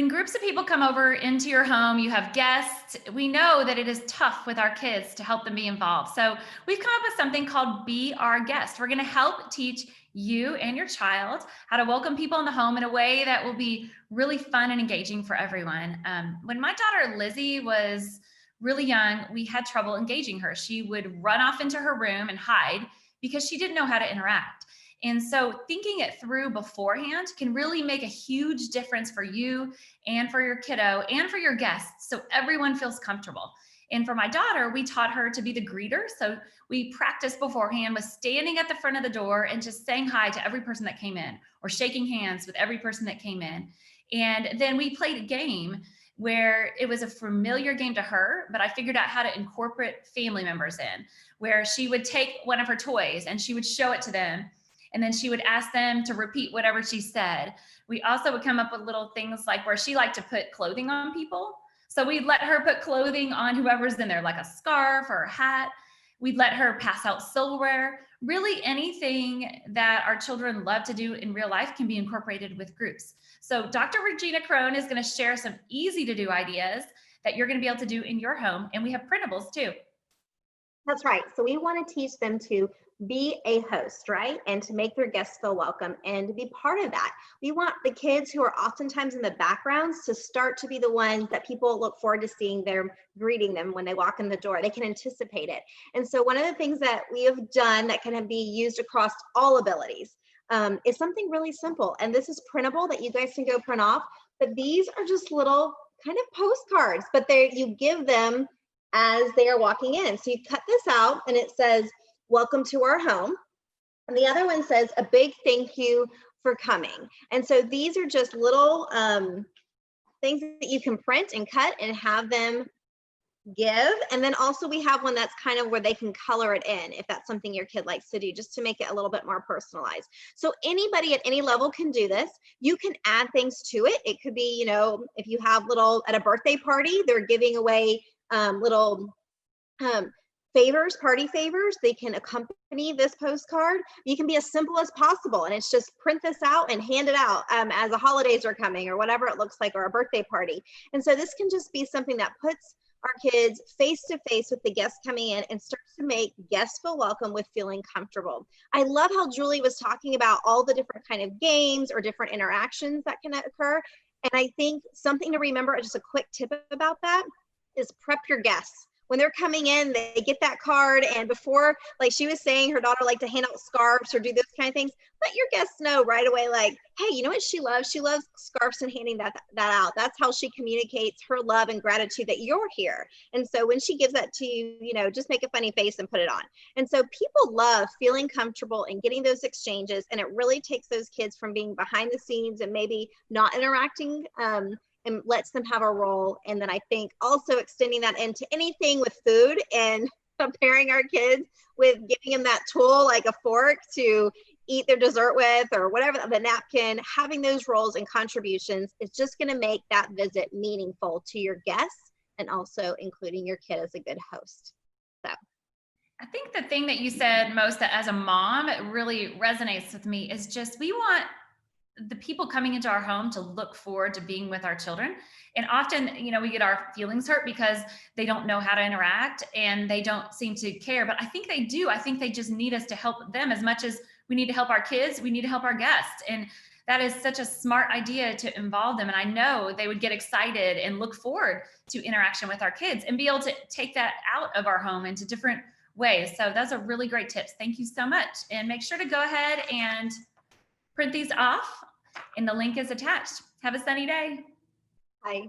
When groups of people come over into your home, you have guests, we know that it is tough with our kids to help them be involved. So we've come up with something called Be Our Guest. We're going to help teach you and your child how to welcome people in the home in a way that will be really fun and engaging for everyone. When my daughter Lizzie was really young, we had trouble engaging her. She would run off into her room and hide because she didn't know how to interact. And so thinking it through beforehand can really make a huge difference for you and for your kiddo and for your guests. So everyone feels comfortable. And for my daughter, we taught her to be the greeter. So we practiced beforehand with standing at the front of the door and just saying hi to every person that came in or shaking hands with every person that came in. And then we played a game where it was a familiar game to her, but I figured out how to incorporate family members in, where she would take one of her toys and she would show it to them. And then she would ask them to repeat whatever she said. We also would come up with little things like where she liked to put clothing on people. So we'd let her put clothing on whoever's in there, like a scarf or a hat. We'd let her pass out silverware. Really anything that our children love to do in real life can be incorporated with groups. So Dr. Regina Crone is going to share some easy to do ideas that you're going to be able to do in your home. And we have printables too. That's right. So we want to teach them to be a host, right? And to make their guests feel welcome and to be part of that. We want the kids who are oftentimes in the backgrounds to start to be the ones that people look forward to seeing them, greeting them when they walk in the door. They can anticipate it. And so one of the things that we have done that can be used across all abilities is something really simple. And this is printable that you guys can go print off. But these are just little kind of postcards, but you give them as they are walking in. So you cut this out and it says, "Welcome to our home." And the other one says, "A big thank you for coming." And so these are just little things that you can print and cut and have them give. And then also we have one that's kind of where they can color it in if that's something your kid likes to do, just to make it a little bit more personalized. So anybody at any level can do this. You can add things to it. It could be, if you have at a birthday party, they're giving away little party favors. They can accompany this postcard. You can be as simple as possible, and it's just print this out and hand it out as the holidays are coming or whatever it looks like, or a birthday party. And so this can just be something that puts our kids face to face with the guests coming in and starts to make guests feel welcome with feeling comfortable. I love how Julie was talking about all the different kind of games or different interactions that can occur. And I think something to remember, just a quick tip about that, is prep your guests. When they're coming in, they get that card, and before, like she was saying, her daughter liked to hand out scarves or do those kind of things. Let your guests know right away, like, hey, you know what she loves? She loves scarves and handing that out. That's how she communicates her love and gratitude that you're here. And so when she gives that to you, just make a funny face and put it on. And so people love feeling comfortable and getting those exchanges, and it really takes those kids from being behind the scenes and maybe not interacting and lets them have a role. And then I think also extending that into anything with food and preparing our kids with giving them that tool, like a fork to eat their dessert with or whatever, the napkin, having those roles and contributions is just going to make that visit meaningful to your guests and also including your kid as a good host. So I think the thing that you said most that as a mom, it really resonates with me is just, we want the people coming into our home to look forward to being with our children. And often, we get our feelings hurt because they don't know how to interact and they don't seem to care. But I think they do. I think they just need us to help them as much as we need to help our kids. We need to help our guests. And that is such a smart idea to involve them. And I know they would get excited and look forward to interaction with our kids and be able to take that out of our home into different ways. So that's a really great tips. Thank you so much. And make sure to go ahead and print these off, and the link is attached. Have a sunny day. Bye.